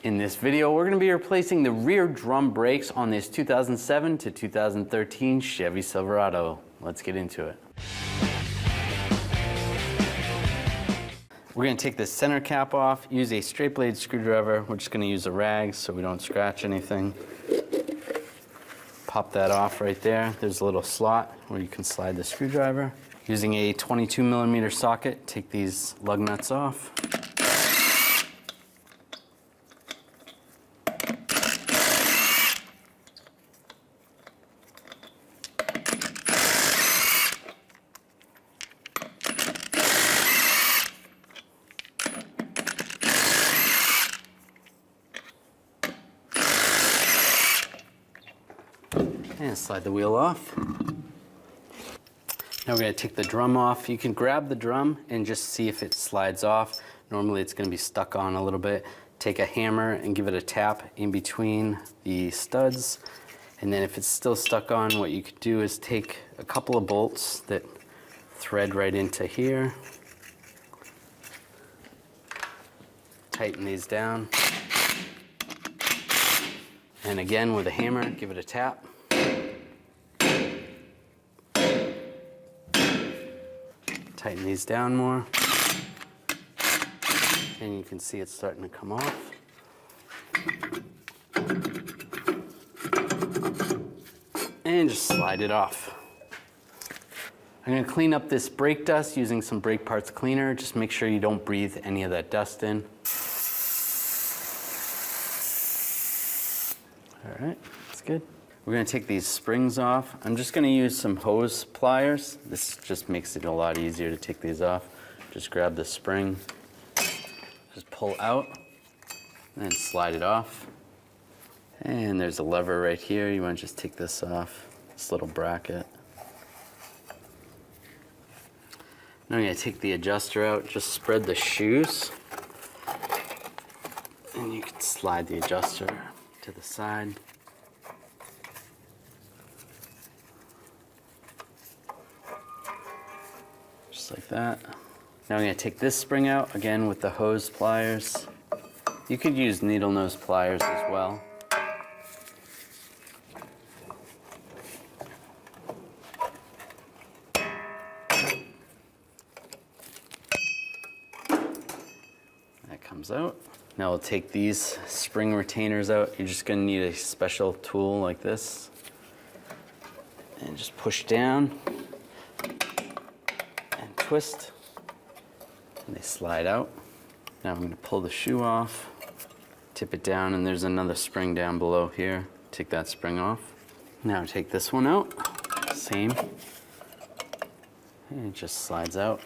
In this video, we're going to be replacing the rear drum brakes on this 2007 to 2013 Chevy Silverado. Let's get into it. We're going to take this center cap off, use a straight blade screwdriver. We're just going to use a rag so we don't scratch anything. Pop that off right there. There's a little slot where you can slide the screwdriver. Using a 22mm socket, take these lug nuts off. And slide the wheel off. Now we're going to take the drum off. You can grab the drum and just see if it slides off. Normally it's going to be stuck on a little bit. Take a hammer and give it a tap in between the studs. And then if it's still stuck on, what you could do is take a couple of bolts that thread right into here. Tighten these down. And again with a hammer, give it a tap. Tighten these down more, and you can see it's starting to come off. And just slide it off. I'm going to clean up this brake dust using some brake parts cleaner. Just make sure you don't breathe any of that dust in. All right, that's good. We're going to take these springs off. I'm just going to use some hose pliers. This just makes it a lot easier to take these off. Just grab the spring, just pull out, and then slide it off. And there's a lever right here. You want to just take this off, this little bracket. Now I'm going to take the adjuster out, just spread the shoes, and you can slide the adjuster to the side. Like that. Now I'm going to take this spring out again with the hose pliers. You could use needle nose pliers as well. That comes out. Now we'll take these spring retainers out. You're just going to need a special tool like this. And just push down. Twist, and they slide out. Now I'm going to pull the shoe off, tip it down, and there's another spring down below here. Take that spring off. Now take this one out, same, and it just slides out.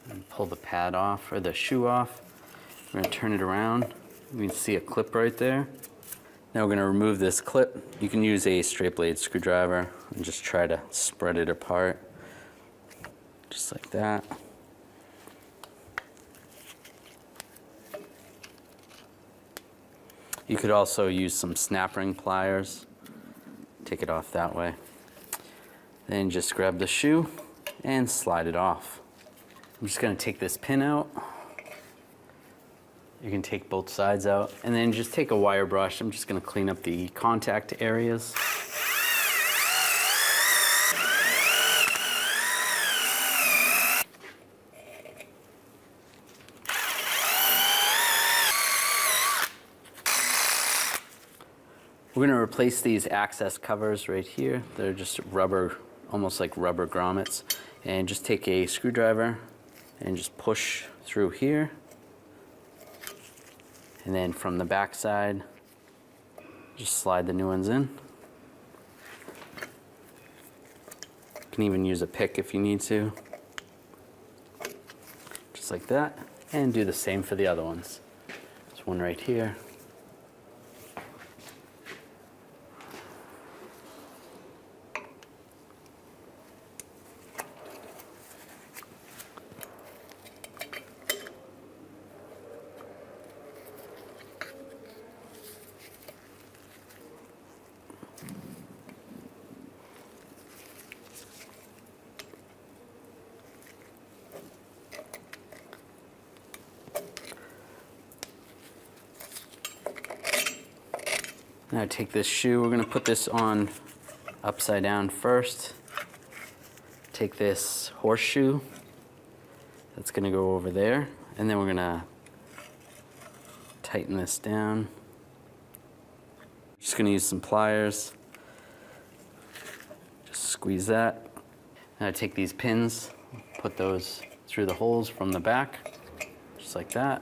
And pull the pad off, or the shoe off. We're going to turn it around. You can see a clip right there. Now we're going to remove this clip. You can use a straight blade screwdriver and just try to spread it apart. Just like that. You could also use some snap ring pliers. Take it off that way. Then just grab the shoe and slide it off. I'm just going to take this pin out. You can take both sides out. And then just take a wire brush. I'm just going to clean up the contact areas. We're going to replace these access covers right here. They're just rubber, almost like rubber grommets. And just take a screwdriver and just push through here. And then from the back side, just slide the new ones in. You can even use a pick if you need to. Just like that. And do the same for the other ones. There's one right here. Now take this shoe, we're gonna put this on upside down first. Take this horseshoe, that's gonna go over there, and then we're gonna tighten this down. Just gonna use some pliers. Just squeeze that. Now take these pins, put those through the holes from the back, just like that.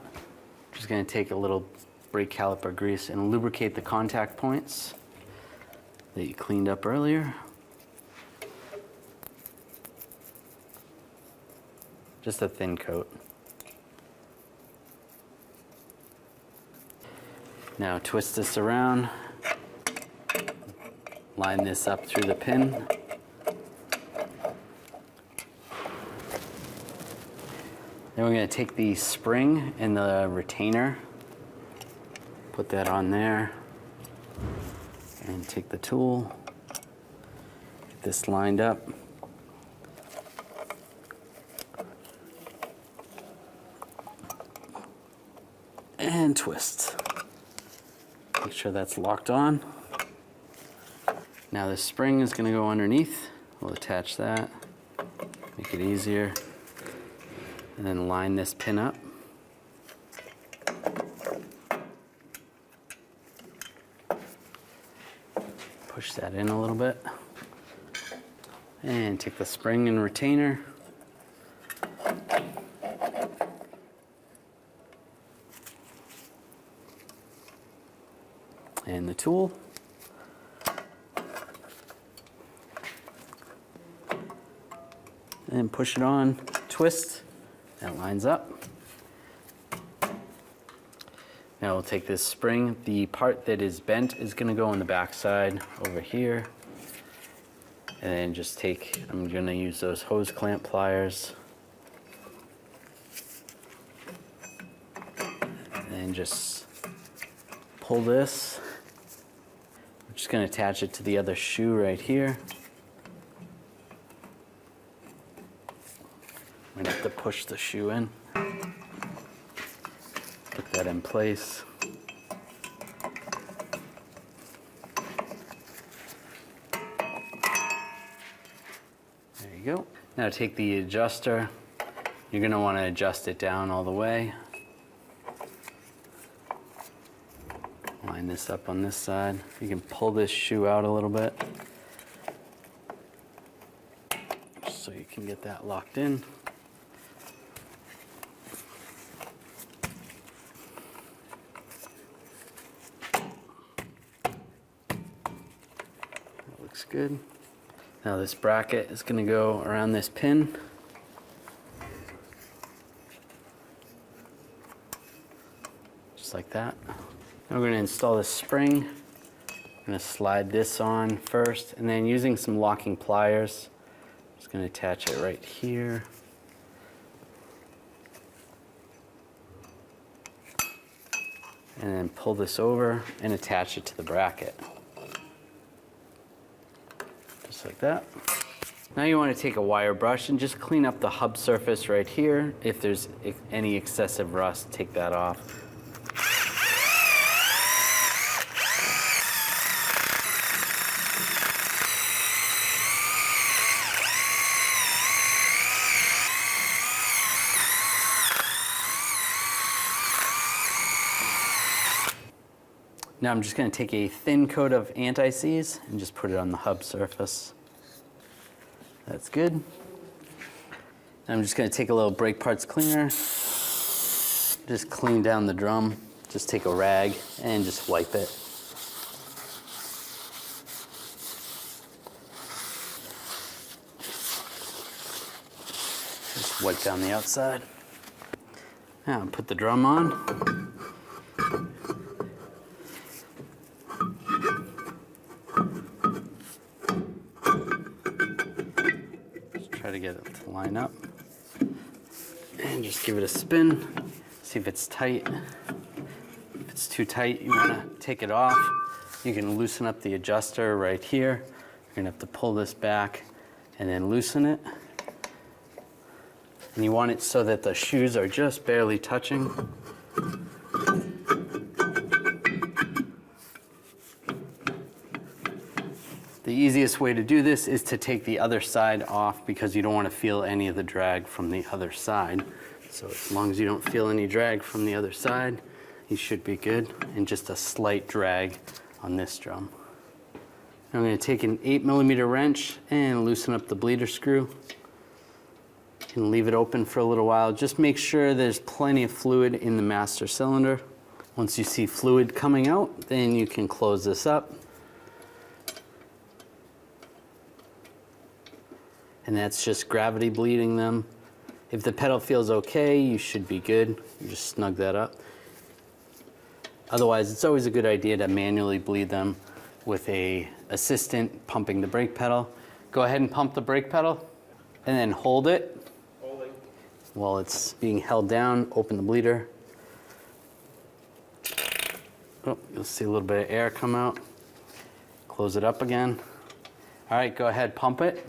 Just gonna take a little brake caliper grease and lubricate the contact points that you cleaned up earlier. Just a thin coat. Now twist this around, line this up through the pin. Then we're going to take the spring and the retainer, put that on there, and take the tool, get this lined up. And twist. Make sure that's locked on. Now the spring is going to go underneath. We'll attach that, make it easier, and then line this pin up. Push that in a little bit. And take the spring and retainer. And the tool. And push it on, twist, that lines up. Now we'll take this spring, the part that is bent is gonna go on the back side over here. And then just take, I'm gonna use those hose clamp pliers. And just pull this. I'm just gonna attach it to the other shoe right here. I'm gonna have to push the shoe in. Put that in place. There you go. Now take the adjuster. You're gonna wanna adjust it down all the way. Line this up on this side. You can pull this shoe out a little bit, just so you can get that locked in. That looks good. Now this bracket is going to go around this pin. Just like that. Now we're going to install this spring. I'm going to slide this on first, and then using some locking pliers, I'm just going to attach it right here. And then pull this over and attach it to the bracket. Just like that. Now you want to take a wire brush and just clean up the hub surface right here. If there's any excessive rust, take that off. Now I'm just going to take a thin coat of anti-seize and just put it on the hub surface. That's good. And I'm just going to take a little brake parts cleaner, just clean down the drum. Just take a rag and just wipe it. Just wipe down the outside. Now put the drum on. Try to get it to line up. And just give it a spin. See if it's tight. If it's too tight, you want to take it off. You can loosen up the adjuster right here. You're going to have to pull this back and then loosen it. And you want it so that the shoes are just barely touching. The easiest way to do this is to take the other side off because you don't want to feel any of the drag from the other side. So as long as you don't feel any drag from the other side, you should be good, and just a slight drag on this drum. I'm going to take an 8mm wrench and loosen up the bleeder screw and leave it open for a little while. Just make sure there's plenty of fluid in the master cylinder. Once you see fluid coming out, then you can close this up. And that's just gravity bleeding them. If the pedal feels okay, you should be good. You just snug that up. Otherwise, it's always a good idea to manually bleed them with an assistant pumping the brake pedal. Go ahead and pump the brake pedal and then hold it. Holding. While it's being held down, open the bleeder. Oh, you'll see a little bit of air come out. Close it up again. All right, go ahead, pump it. Okay.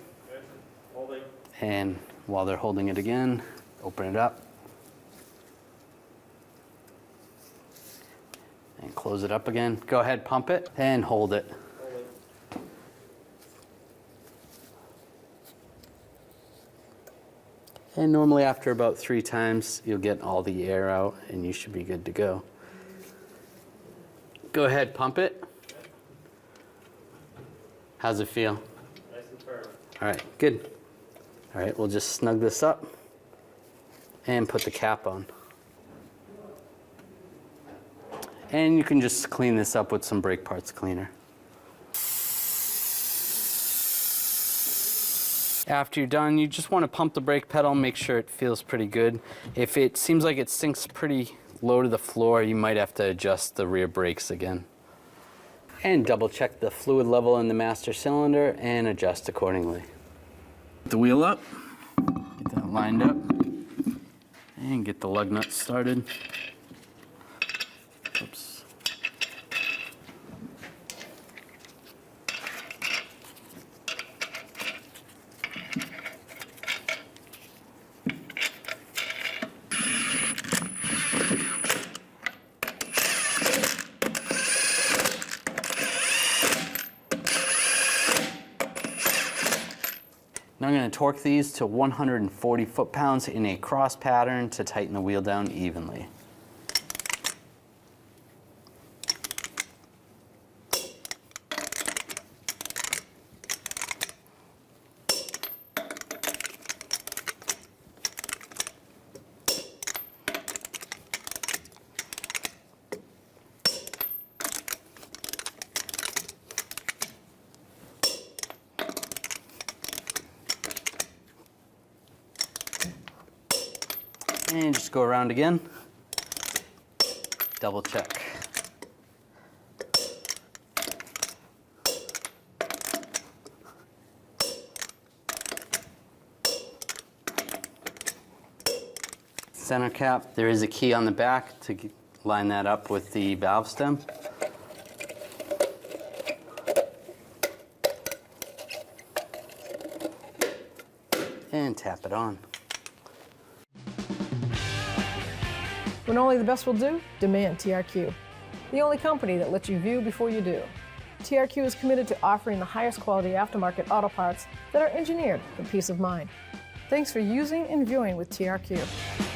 Holding. And while they're holding it again, open it up. And close it up again. Go ahead, pump it and hold it. Holding. And normally after about 3 times, you'll get all the air out and you should be good to go. Go ahead, pump it. How's it feel? Nice and firm. All right, good. All right, we'll just snug this up and put the cap on. And you can just clean this up with some brake parts cleaner. After you're done, you just want to pump the brake pedal, make sure it feels pretty good. If it seems like it sinks pretty low to the floor, you might have to adjust the rear brakes again. And double check the fluid level in the master cylinder and adjust accordingly. Get the wheel up, get that lined up, and get the lug nuts started. Oops. Now I'm going to torque these to 140 foot-pounds in a cross pattern to tighten the wheel down evenly. And just go around again, double check. Center cap, there is a key on the back to line that up with the valve stem. And tap it on. When only the best will do, demand TRQ. The only company that lets you view before you do. TRQ is committed to offering the highest quality aftermarket auto parts that are engineered for peace of mind. Thanks for using and viewing with TRQ.